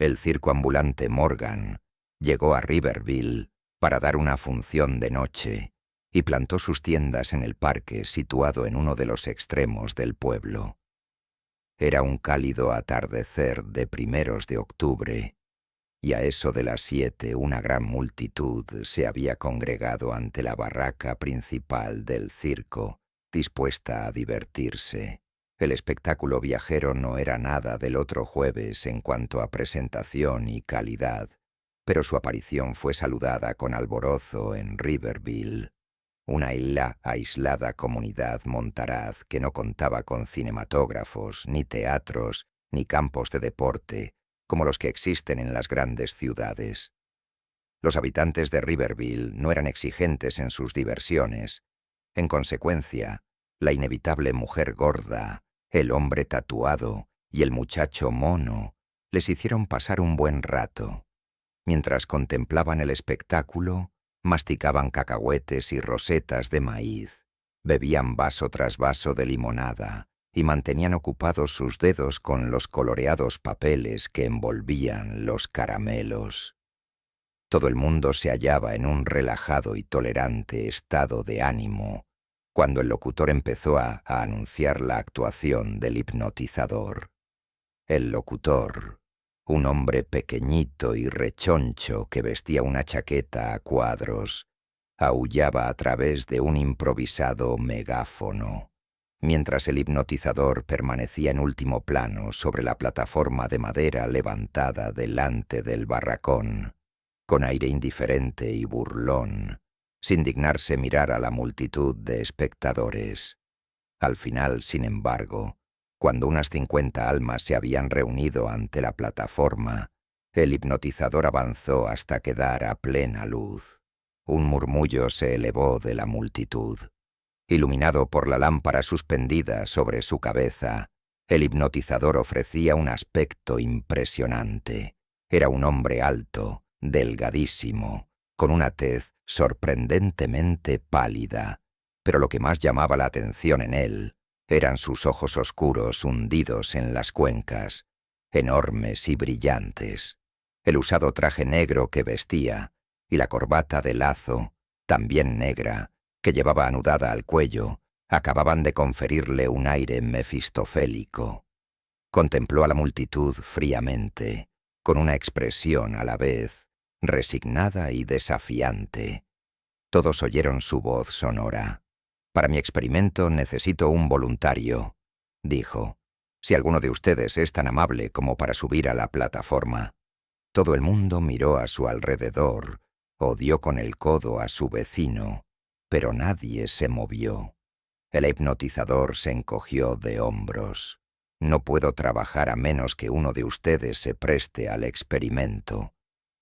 El circo ambulante Morgan llegó a Riverville para dar una función de noche y plantó sus tiendas en el parque situado en uno de los extremos del pueblo. Era un cálido atardecer de primeros de octubre, y a eso de las 7 una gran multitud se había congregado ante la barraca principal del circo, dispuesta a divertirse. El espectáculo viajero no era nada del otro jueves en cuanto a presentación y calidad, pero su aparición fue saludada con alborozo en Riverville, una aislada comunidad montaraz que no contaba con cinematógrafos, ni teatros, ni campos de deporte, como los que existen en las grandes ciudades. Los habitantes de Riverville no eran exigentes en sus diversiones. En consecuencia, la inevitable mujer gorda, el hombre tatuado y el muchacho mono les hicieron pasar un buen rato. Mientras contemplaban el espectáculo, masticaban cacahuetes y rosetas de maíz, bebían vaso tras vaso de limonada y mantenían ocupados sus dedos con los coloreados papeles que envolvían los caramelos. Todo el mundo se hallaba en un relajado y tolerante estado de ánimo cuando el locutor empezó a anunciar la actuación del hipnotizador. El locutor, un hombre pequeñito y rechoncho que vestía una chaqueta a cuadros, aullaba a través de un improvisado megáfono, mientras el hipnotizador permanecía en último plano sobre la plataforma de madera levantada delante del barracón, con aire indiferente y burlón, sin dignarse mirar a la multitud de espectadores. Al final, sin embargo, cuando unas 50 almas se habían reunido ante la plataforma, el hipnotizador avanzó hasta quedar a plena luz. Un murmullo se elevó de la multitud. Iluminado por la lámpara suspendida sobre su cabeza, el hipnotizador ofrecía un aspecto impresionante. Era un hombre alto, delgadísimo, con una tez sorprendentemente pálida, pero lo que más llamaba la atención en él eran sus ojos oscuros hundidos en las cuencas, enormes y brillantes, el usado traje negro que vestía y la corbata de lazo, también negra, que llevaba anudada al cuello, acababan de conferirle un aire mefistofélico. Contempló a la multitud fríamente, con una expresión a la vez resignada y desafiante. Todos oyeron su voz sonora. «Para mi experimento necesito un voluntario», dijo. «Si alguno de ustedes es tan amable como para subir a la plataforma». Todo el mundo miró a su alrededor o dio con el codo a su vecino, pero nadie se movió. El hipnotizador se encogió de hombros. «No puedo trabajar a menos que uno de ustedes se preste al experimento.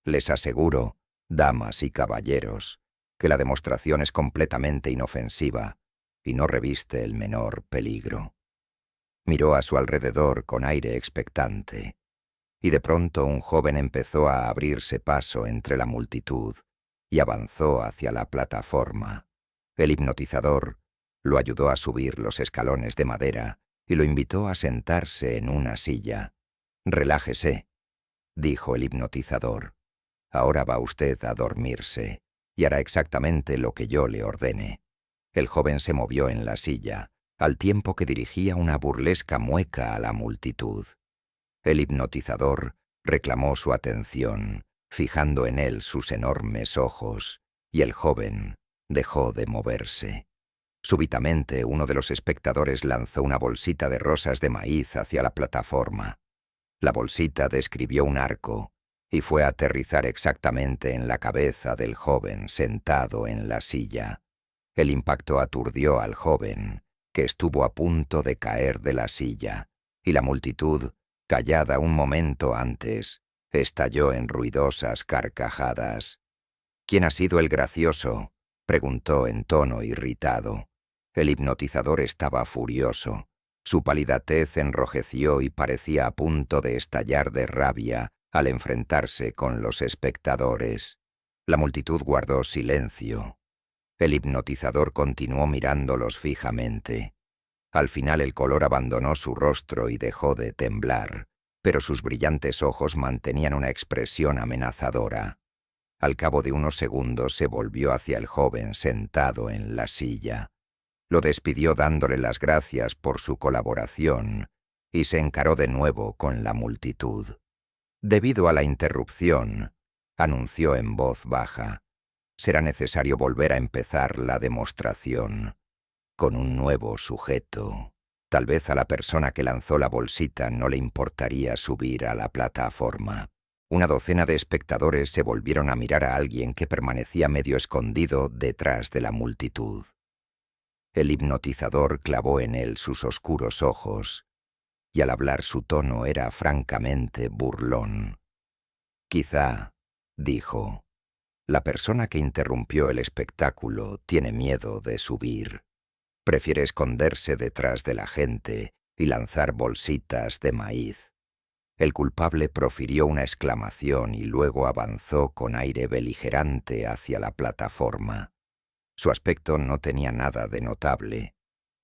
Les aseguro, damas y caballeros, que la demostración es completamente inofensiva y no reviste el menor peligro». Miró a su alrededor con aire expectante, y de pronto un joven empezó a abrirse paso entre la multitud y avanzó hacia la plataforma. El hipnotizador lo ayudó a subir los escalones de madera y lo invitó a sentarse en una silla. «Relájese», dijo el hipnotizador. «Ahora va usted a dormirse y hará exactamente lo que yo le ordene». El joven se movió en la silla, al tiempo que dirigía una burlesca mueca a la multitud. El hipnotizador reclamó su atención, fijando en él sus enormes ojos, y el joven dejó de moverse. Súbitamente uno de los espectadores lanzó una bolsita de rosas de maíz hacia la plataforma. La bolsita describió un arco y fue a aterrizar exactamente en la cabeza del joven sentado en la silla. El impacto aturdió al joven, que estuvo a punto de caer de la silla, y la multitud, callada un momento antes, estalló en ruidosas carcajadas. «¿Quién ha sido el gracioso?», preguntó en tono irritado. El hipnotizador estaba furioso. Su pálida tez enrojeció y parecía a punto de estallar de rabia al enfrentarse con los espectadores. La multitud guardó silencio. El hipnotizador continuó mirándolos fijamente. Al final el color abandonó su rostro y dejó de temblar, pero sus brillantes ojos mantenían una expresión amenazadora. Al cabo de unos segundos se volvió hacia el joven sentado en la silla. Lo despidió dándole las gracias por su colaboración y se encaró de nuevo con la multitud. Debido a la interrupción, anunció en voz baja, será necesario volver a empezar la demostración con un nuevo sujeto. Tal vez a la persona que lanzó la bolsita no le importaría subir a la plataforma. Una docena de espectadores se volvieron a mirar a alguien que permanecía medio escondido detrás de la multitud. El hipnotizador clavó en él sus oscuros ojos, y al hablar su tono era francamente burlón. Quizá, dijo, la persona que interrumpió el espectáculo tiene miedo de subir. Prefiere esconderse detrás de la gente y lanzar bolsitas de maíz. El culpable profirió una exclamación y luego avanzó con aire beligerante hacia la plataforma. Su aspecto no tenía nada de notable.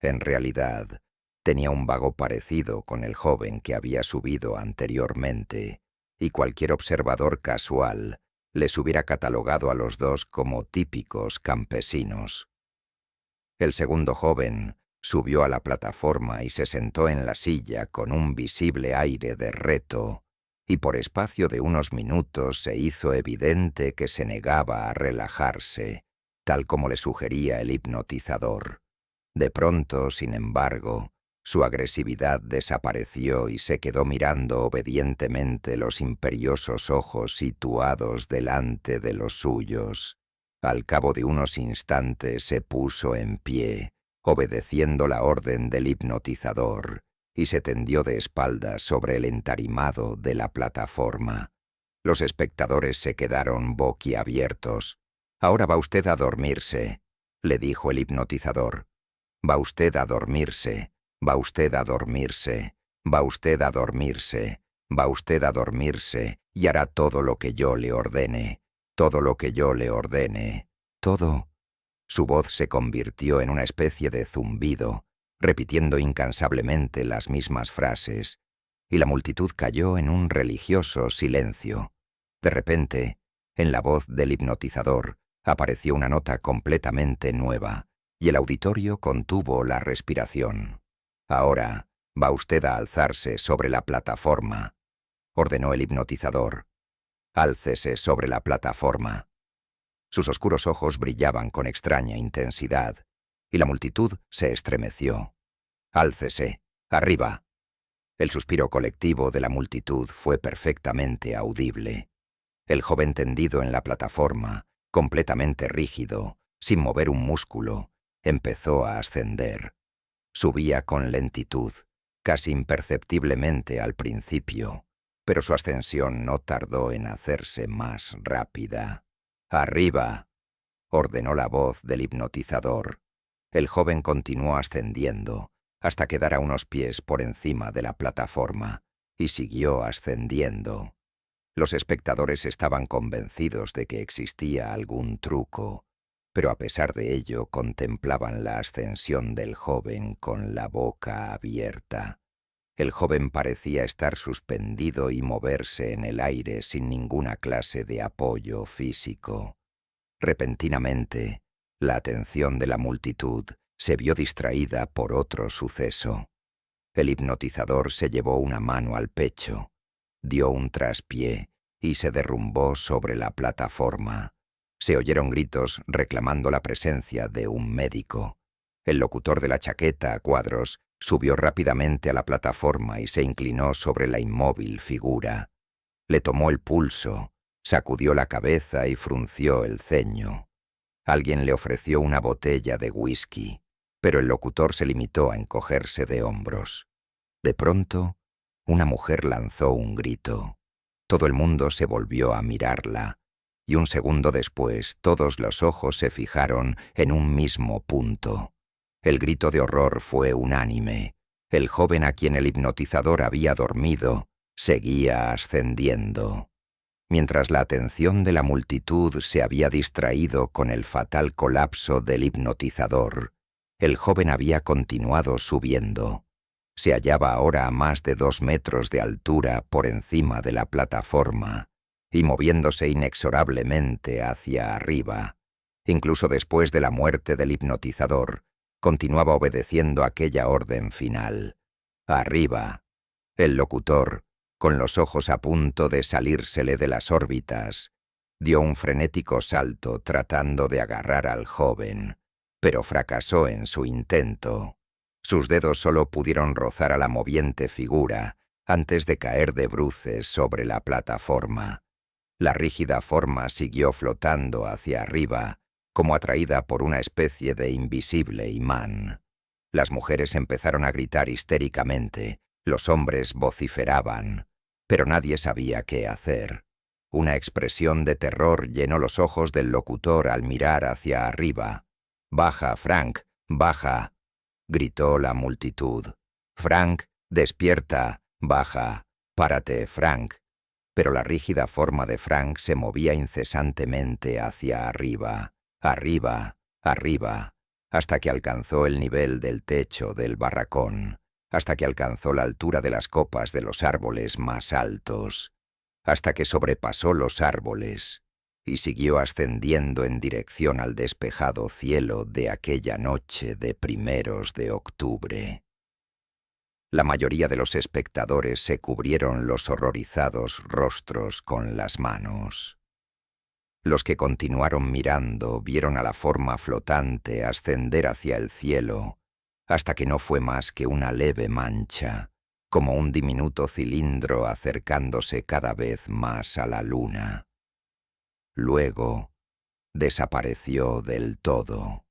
En realidad, tenía un vago parecido con el joven que había subido anteriormente, y cualquier observador casual les hubiera catalogado a los dos como típicos campesinos. El segundo joven subió a la plataforma y se sentó en la silla con un visible aire de reto, y por espacio de unos minutos se hizo evidente que se negaba a relajarse, tal como le sugería el hipnotizador. De pronto, sin embargo, su agresividad desapareció y se quedó mirando obedientemente los imperiosos ojos situados delante de los suyos. Al cabo de unos instantes se puso en pie, obedeciendo la orden del hipnotizador, y se tendió de espaldas sobre el entarimado de la plataforma. Los espectadores se quedaron boquiabiertos. «Ahora va usted a dormirse», le dijo el hipnotizador. «Va usted a dormirse, va usted a dormirse, va usted a dormirse, va usted a dormirse, y hará todo lo que yo le ordene, todo lo que yo le ordene, todo». Su voz se convirtió en una especie de zumbido, repitiendo incansablemente las mismas frases, y la multitud cayó en un religioso silencio. De repente, en la voz del hipnotizador, apareció una nota completamente nueva, y el auditorio contuvo la respiración. «Ahora va usted a alzarse sobre la plataforma», ordenó el hipnotizador. «Álcese sobre la plataforma». Sus oscuros ojos brillaban con extraña intensidad, y la multitud se estremeció. «Álcese, arriba». El suspiro colectivo de la multitud fue perfectamente audible. El joven tendido en la plataforma, completamente rígido, sin mover un músculo, empezó a ascender. Subía con lentitud, casi imperceptiblemente al principio, pero su ascensión no tardó en hacerse más rápida. «Arriba», ordenó la voz del hipnotizador. El joven continuó ascendiendo hasta quedar a unos pies por encima de la plataforma, y siguió ascendiendo. Los espectadores estaban convencidos de que existía algún truco, pero a pesar de ello contemplaban la ascensión del joven con la boca abierta. El joven parecía estar suspendido y moverse en el aire sin ninguna clase de apoyo físico. Repentinamente, la atención de la multitud se vio distraída por otro suceso. El hipnotizador se llevó una mano al pecho, dio un traspié y se derrumbó sobre la plataforma. Se oyeron gritos reclamando la presencia de un médico. El locutor de la chaqueta a cuadros subió rápidamente a la plataforma y se inclinó sobre la inmóvil figura. Le tomó el pulso, sacudió la cabeza y frunció el ceño. Alguien le ofreció una botella de whisky, pero el locutor se limitó a encogerse de hombros. De pronto, una mujer lanzó un grito. Todo el mundo se volvió a mirarla, y un segundo después todos los ojos se fijaron en un mismo punto. El grito de horror fue unánime. El joven a quien el hipnotizador había dormido seguía ascendiendo. Mientras la atención de la multitud se había distraído con el fatal colapso del hipnotizador, el joven había continuado subiendo. Se hallaba ahora a más de 2 metros de altura por encima de la plataforma y moviéndose inexorablemente hacia arriba. Incluso después de la muerte del hipnotizador, continuaba obedeciendo aquella orden final. Arriba. El locutor, con los ojos a punto de salírsele de las órbitas, dio un frenético salto tratando de agarrar al joven, pero fracasó en su intento. Sus dedos solo pudieron rozar a la moviente figura antes de caer de bruces sobre la plataforma. La rígida forma siguió flotando hacia arriba, como atraída por una especie de invisible imán. Las mujeres empezaron a gritar histéricamente, los hombres vociferaban, pero nadie sabía qué hacer. Una expresión de terror llenó los ojos del locutor al mirar hacia arriba. «¡Baja, Frank! ¡Baja!», gritó la multitud. «Frank, despierta, baja, párate, Frank». Pero la rígida forma de Frank se movía incesantemente hacia arriba, arriba, arriba, hasta que alcanzó el nivel del techo del barracón, hasta que alcanzó la altura de las copas de los árboles más altos, hasta que sobrepasó los árboles y siguió ascendiendo en dirección al despejado cielo de aquella noche de primeros de octubre. La mayoría de los espectadores se cubrieron los horrorizados rostros con las manos. Los que continuaron mirando vieron a la forma flotante ascender hacia el cielo, hasta que no fue más que una leve mancha, como un diminuto cilindro acercándose cada vez más a la luna. Luego, desapareció del todo.